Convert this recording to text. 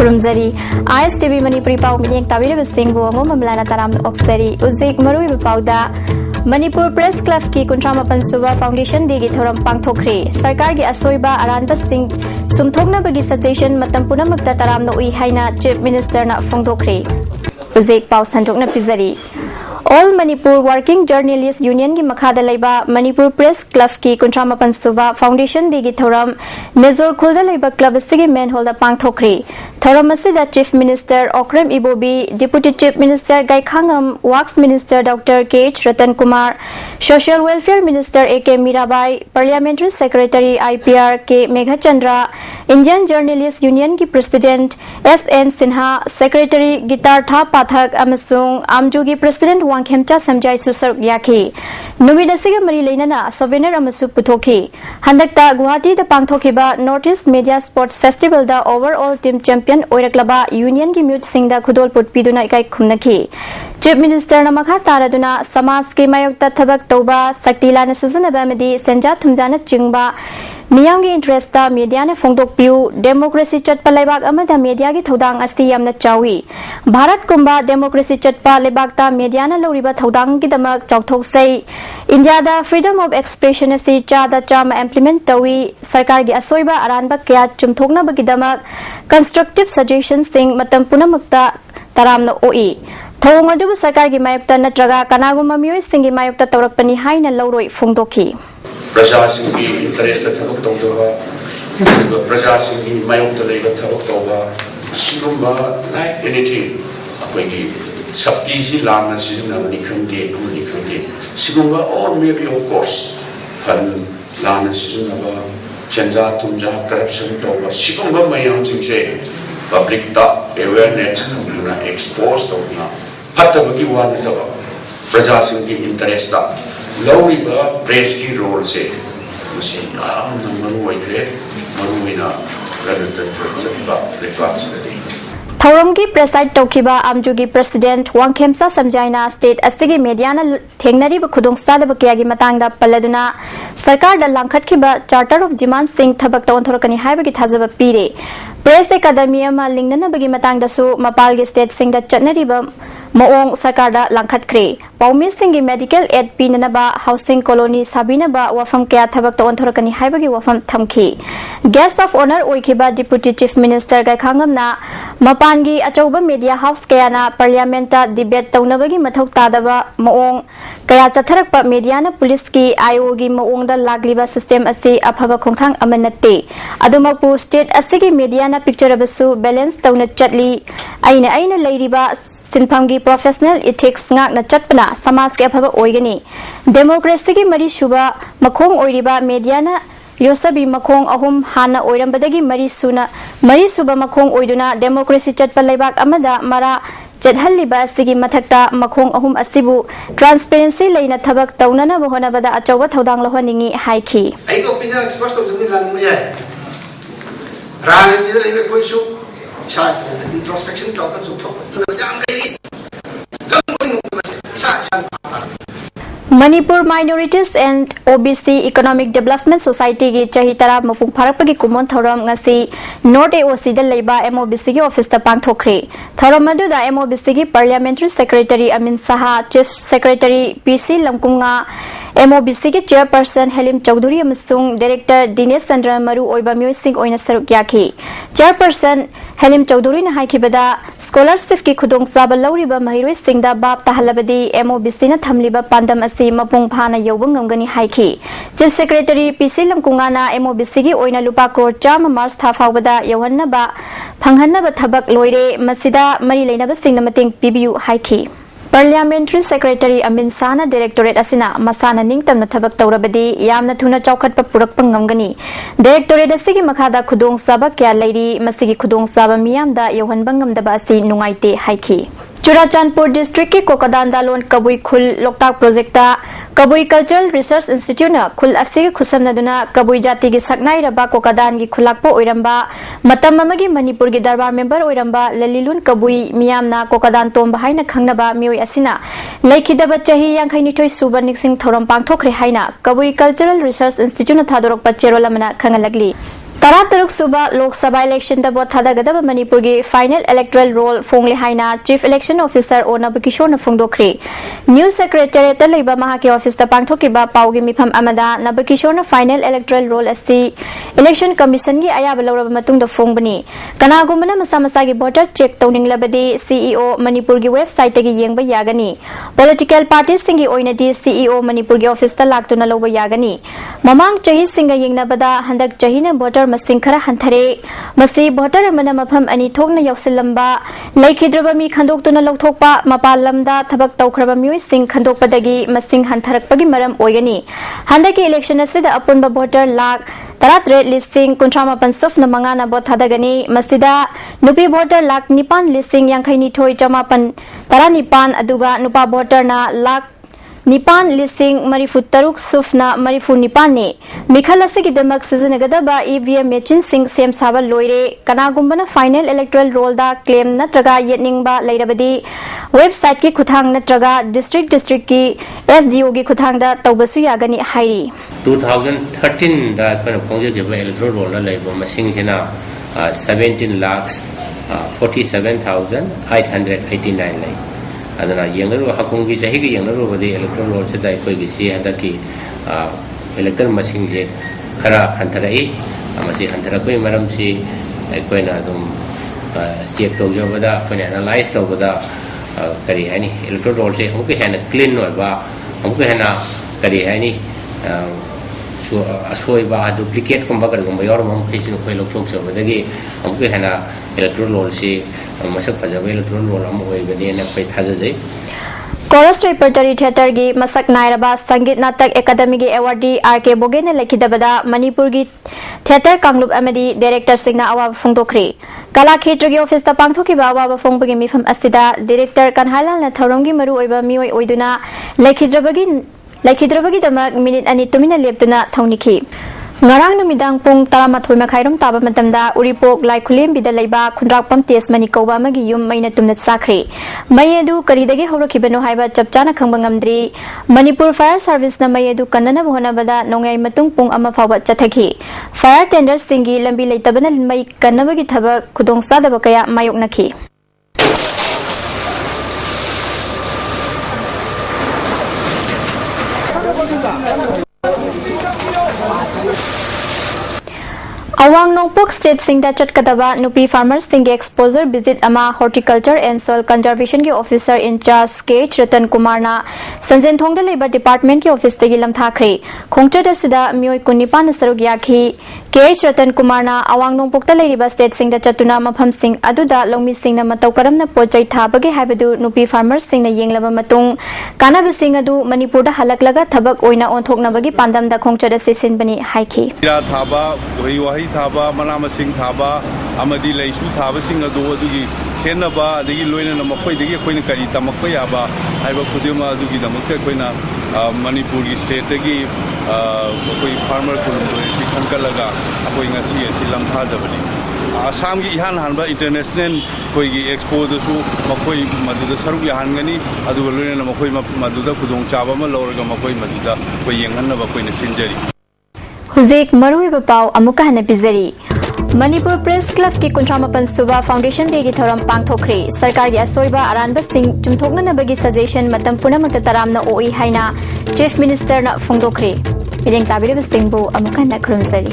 खुरुमजरी IS TV Manipuri पाव मिनिंग ताबिरब सिंह बो अंगो ममलाना ताराम ऑक्सरी उजिक मरुई पाउदा मणिपुर प्रेस क्लब की 58 सुबा फाउंडेशन दी थोरम पांगथोखरे सरकार की असोइबा अरानबा सिंह सुमथोकनबगी सजेशन मतम पुनमक्ता ताराम उई हाइना चीफ मिनिस्टर ना फोंदोखरे उजिक पाव संजोकना पिजरी all Manipur working journalist union की मखादा लेबा मणिपुर प्रेस क्लब की 58 सुबा फाउंडेशन दी थोरम मेजोर खुलदा लेबा क्लब सिगी मेन हॉल दा पांगथोखरे थोरम असिदा chief minister Okram Ibobi deputy chief minister Gaikhangam works minister doctor K H. Ratan Kumar social welfare minister A K. Mirabai parliamentary secretary IPR K Meghchandra Indian journalist union की प्रेसिडेंट एस.एन. सिन्हा सेक्रेटरी गितार्था पाठक अमसुंग आमजू की प्रेसिडेंट वांगखेमचा समजाई सुसर याखी नुमिदसिग मरी लेना सोवेनियर अमसु पुथोखी हंदकता गुवाहाटी दा पांगथोखिबा north east media sports festival दा ओवरऑल टीम चैंपियन ओइरक्लबा यूनियन की म्यूट सिंह दा खुदोल पुटपीदुना इकाई खुमनखी चीफ मिनिस्टर नमखा तारादुना समाज के मायोक्ता थबक तौबा शक्तिलाना सजनबा मदी संजा थुमजाना चिंगबा मियांगी इंटरेस्ट मीडिया ने फोंदोकपियु डेमोक्रेसी चटपा लेबाक अमदा मीडिया की थौदांग अस्ति यामना चावी भारत कुंबा डेमोक्रेसी चटपा लेबाकता मीडिया ने लौरिबा थौदांग की दमक चौथोकसै इंडिया दा फ्रीडम ऑफ एक्सप्रेशन असि चादा चाम इम्प्लीमेंट तवी सरकार की असोइबा अरानबा कया चुमथोकनबगी दमक कंस्ट्रक्टिव सजेशन सिंग मतम पुनमक्ता तरामना ओई थौंग अदुबु सरकार की मायोक्ता नत्रगा कनागुमा मियोय सिंगी मायोक्ता तौरकपनी हाइना लौरोय फोंदोखी प्रजा सिंगी इंटरेस्ट थबक तौदोबा प्रजा सिंगी मायोक्ता लेबा थबक तौबा सिगुम्बा लाइक एनीथिंग अखोइगी शक्ति से लाना सिजनबनी खंगे अमनि खंगे सिगुम्बा और मे बी ऑफ कोर्स फन लाना सिजनबा चंजा तुमजा करप्शन तौबा सिगुम्बा मयाम सिंगसे पब्लिक ता अवेयरनेस ना एक्सपोज तौना फतबकी वान तबा प्रजा सिंगी इंटरेस्ट लौरिबा प्रेस की रोल से मसी याम नंबर ओइखरे मरुइना गणतंत्र चटपा लेफाक्सदे थौरम की प्रेसाइड तौखिबा आमजू की प्रेसिडेंट वांगखेमसा समजाइना स्टेट अस्तिगी मीडिया ना थेंगनरिबा खुदोंगसादबा कयागी मतांगदा पल्लदुना सरकार दा लांखटखिबा चार्टर ऑफ जिमान सिंह थबक तौंथोरकनी हाइबगी थाजबा पीरे प्रेस एकेडमी अमा लिंगनबगी मतांगदसु मपाल की स्टेट सिंह दा चटनरिबा मोंग सरकार दा लांखटख्रे पौमी सिंह की मेडिकल एड पीननबा हाउसिंग कॉलोनी साबिनबा वफम कया थबक तौंथोरकनी हाइबगी वफम थमखी गेस्ट ऑफ ऑनर ओइखिबा डिप्यूटी चीफ मिनिस्टर गायखांगमना मपानगी अचौबा मीडिया हाउस कयाना पार्लियामेंट डिबेट तौनबगी मथौ तादबा मोंग कया चथरकपा मीडिया ना पुलिस की आईओ की मोंग दा लागलिबा सिस्टम असि अफबा खोंथांग अमनते अदुमकु स्टेट असि मीडिया ना पिक्चर बसु बैलेंस तौन चटली आइना लेरिबा सिंफम की प्रोफेशनल इथिक्स न चटपना समाज के अफब ओइगनी डेमोक्रेसी की मरी सुबा मखोंग ओइरिबा मीडिया ना योसबी मखोंग अहुम हाना ओइरंबदगी मरी सुबा मखोंग ओइदुना डेमोक्रेसी चटपा लेबाक अमदा मरा चदहल्लिबा सिगी मथक्ता मखोंग अहुम असिबु ट्रांसपेरेंसी लेना थबक तौनना बहोनबदा अचौबा थौदांग लहोनिंगी हाइखी आइगो ओपिनियन एक्सप्रेस तौजमी लालमु याय राजनीति लेबे कोइसु शायद इंट्रोस्पेक्शन टॉक कर सुथो जाम लेगी Manipur minorities and OBC economic development society की चाही तरा मपुंग फारकपगी कुमोन थौरम ngasi नॉर्थ एओसी द लेबा एमओबीसी की ऑफिस ता पांगथोखरे थौरम मदुदा एमओबीसी की parliamentary secretary Amin Saha chief secretary PC Lalawmkunga MOBC के चेयरपर्सन हेलिम चौधरी अमसुंग डायरेक्टर दिनेश चंद्र मरु ओइबा म्यूजिक सिंह ओइना सरुक याखी चेयरपर्सन हेलिम चौधरी ना हाइखिबदा स्कॉलरशिप की खुदोंग चाबा लौरिबा महिरोइ सिंह दा बाप ताहलबदी एमओबीसी ना थमलिबा पांदम असि मपुंग फाना यौबा ngमगनी हाइखी चीफ सेक्रेटरी पीसी लमकुंगाना एमओबीसी की ओइना लुपा करोड़ चाम मार्च था फावबदा यौहन्नबा फंगहन्नबा थबक लोइरे मसिदा मरी लेनबा सिंह मतेंग पिबियु हाइखी पार्लियामेंट्री सेक्रेटरी अमिन साना डायरेक्टोरेट असिना मसाना निंगतमना थबक तौरबदी यामना थुना चौखटपा पुरकपा ngमगनी डायरेक्टोरेट असिगी मखादा खुदोंग साबा क्या लेरी मसिगी खुदोंग साबा मियामदा यौहनबा ngमदबा असि नुंगाइते हाइखी चुराचांदपुर डिस्ट्रिक्ट के कोकदान दालोन कबुई खुल Loktak project कबुई cultural research institute खुल असि खुसमनदुना कबुई जाति की सकनाइरबा कोकदान की खुलाकपो ओइरंबा मतम अमगी मणिपुर की दरबार मेंबर ओइरंबा ललिलुन कबुई मियामना कोकदान तोंबा हाइना खंगनबा मियोय असिना लेखिदबा चाही 52 सुबा निक्सिंग थौरम पांगथोखरे हाइना कबुई कल्चरल रिसर्च इंस्टीट्यूट थादोरकपा चेरोल अमना खंगलगली तरह सुबह लोकसभा इलेक्शन बोट थादगदब मणिपुर की फाइनल इलेक्टोरल रोल फोंगले हाइना chief election officer O Nabakishore फोंदोखरे न्यूज सेक्रेटरिएट लेबा महाके ऑफिस पांथोकिबा पाउगी मिफम अमदा नबकिशोर फाइनल इलेक्टोरल रोल अस्ति इलेक्शन कमीशन की अयाब लौरब मतुंग फोंगबनी कनागुमना मसा मसा की वोटर चेक तौनिंगलबदी सीईओ मणिपुर की वेबसाइट की येंब यागनी पॉलिटिकल पार्टी सिंगी ओइनदी सीईओ मणिपुर की ऑफिस लाक्तुना लौब यागनी ममांग चही सिंगा येंगनबदा हंदक चहीना वोटर मसिंग खरा हंथरे मसी वोटर अमना मफम अनि थोकना यौसिलंबा लेखिद्रब मी खंदोक्तुना लौथोकपा मपाल लमदा थबक तौखरब मियोय सिंग खंदोकपदगी मसिंग हंथरकपगी मरम ओइगनी हंदकी इलेक्शन असिदा अपुनबा वोटर लाख 13,000 सुफना मंगाना बोट थादगनी मसिदा नुपी वोटर लाख 9,9,9,9 अदुगा नुपा वोटर ना लाख 9,9,30 सुफना 9,9 ने मिखल असिगिदमक सिजनगदबा ईवीएम मेचिन सिंग सेम साबा लोइरे कनागुम्बना फाइनल इलेक्टोरल रोल दा क्लेम नत्रगा येनिंगबा लेरबदी वेबसाइट की खुथांग नत्रगा डिस्ट्रिक्ट की एसडीओ की खुथांग दा तौबसु यागनी हाइरी 2013 दा पण फोंगजेबा इलेक्टोरल रोल लेबो मसिंग सिना 17,47,889 लई अदना यंगरो हकुंगी सही के यंगरो बदे इलेक्टोरल रोल से दाई कोई किसी हंदा की इलेक्टर मशीन से खरा हंथरई मसी हंथर कोई मरम से कोई ना तुम चेक तो जो बदा कोई एनालाइज तो बदा करी है नी इलेक्टोरल रोल से हमको है ना क्लीन होबा हमको है ना करी है नी असोइबा डुप्लीकेट कुंबा करगुंबा और हम किसी कोई लोग ठोक सबदगी हमको है ना इलेक्टोरल रोल से मसक फजब इलेक्टोरल रोल हम होइबनी ने कोई थाजजै कोरस रेपर्टरी थिएटर की मसक नायरबा संगीत नाटक एकेडमी की अवार्डी आरके बोगे ने लिखिदबदा मणिपुर की थिएटर कांगलुप अमदी डायरेक्टर सिंगना अवाब फोंदोखरे कला क्षेत्र की ऑफिस ता पांगथोकिबा अवाब फोंबगी मिफम असिदा डायरेक्टर कन्हालाल ना थौरमगी मरु ओइबा मिओय ओइदुना लेखिद्रबगी दमक मिनिट अनि तुमिना लेपतुना थौनिखि ngarang numidang pung 13 makhairom taba matamda uripok laikhulim bida leiba khunrakpam tesmani koba magi yum maina tumna sakre mayedu karidagi horokhibano haiba chapchana khangba ngamdri manipur fire service na mayedu kanana bhona bada nongai matung pung ama fawba chathaki fire tender singi lambi leitabana mai kanabagi thaba khudong sadaba kaya mayok nakhi Awang Nongpok State Singda Chatkadaba Nupi Farmers Sing Exposure Visit Ama Horticulture and Soil Conservation के Officer in Charge के रतन कुमार ना Sanjan थोंगदा labour department के office तगी लमथाखरे खोंगचर दसिदा मियोय कुनिपान Serug याखी के रतन कुमार ना अवांग नोंगपोकता लेरिबा state सिंगदा चतुना मफम सिंग अदुदा लोंगमी सिंग ना मतौ करमना पोचै थाबगे हाबदु नुपी farmers सिंग ना येंगलबा मतुंग कानाब सिंग अदु मणिपुर दा हलकलगा थबक ओइना ओंथोकनबगी पांदम दा खोंगचर सेसिन बनी हाइखी थाबा वही थाबा मना मसिंग थाबा अमदी लैसु थाबा सिंग अदु अदुगी खेनबा अदगी लोइना मखोइदगी कोइना करी तमक्को याबा हाइबा खुदिमा अदुगी दमक्ते कोइना मणिपुर की स्टेट की कोई फार्मर खुलुंदोसी खनकलगा अखोइ ngasi asi lamthajabani असम की इहान हानबा इंटरनेशनल कोई एक्सपोदसु मखोइ मदुदा सरुक याहनगनी अदुगा लोइना मखोइ मदुदा खुदोंग चाबा म लौरगा मखोइ मदुदा कोइ येंगहनबा कोइना सिनजरी हुजिक मरुइबा पाउ अमुका हने पिजरी मणिपुर प्रेस क्लब की 53 सुबा फाउंडेशन डे की थौरम पांगथोखरे सरकार की असोइबा अरानबा सिंग चुमथोकनबगी सजेशन मतम पुनमत तरामना ओई हाइना चीफ मिनिस्टर ना फोंदोखरे इरेंग ताबिरे सिंगबो अमुका ना खुरुमजरी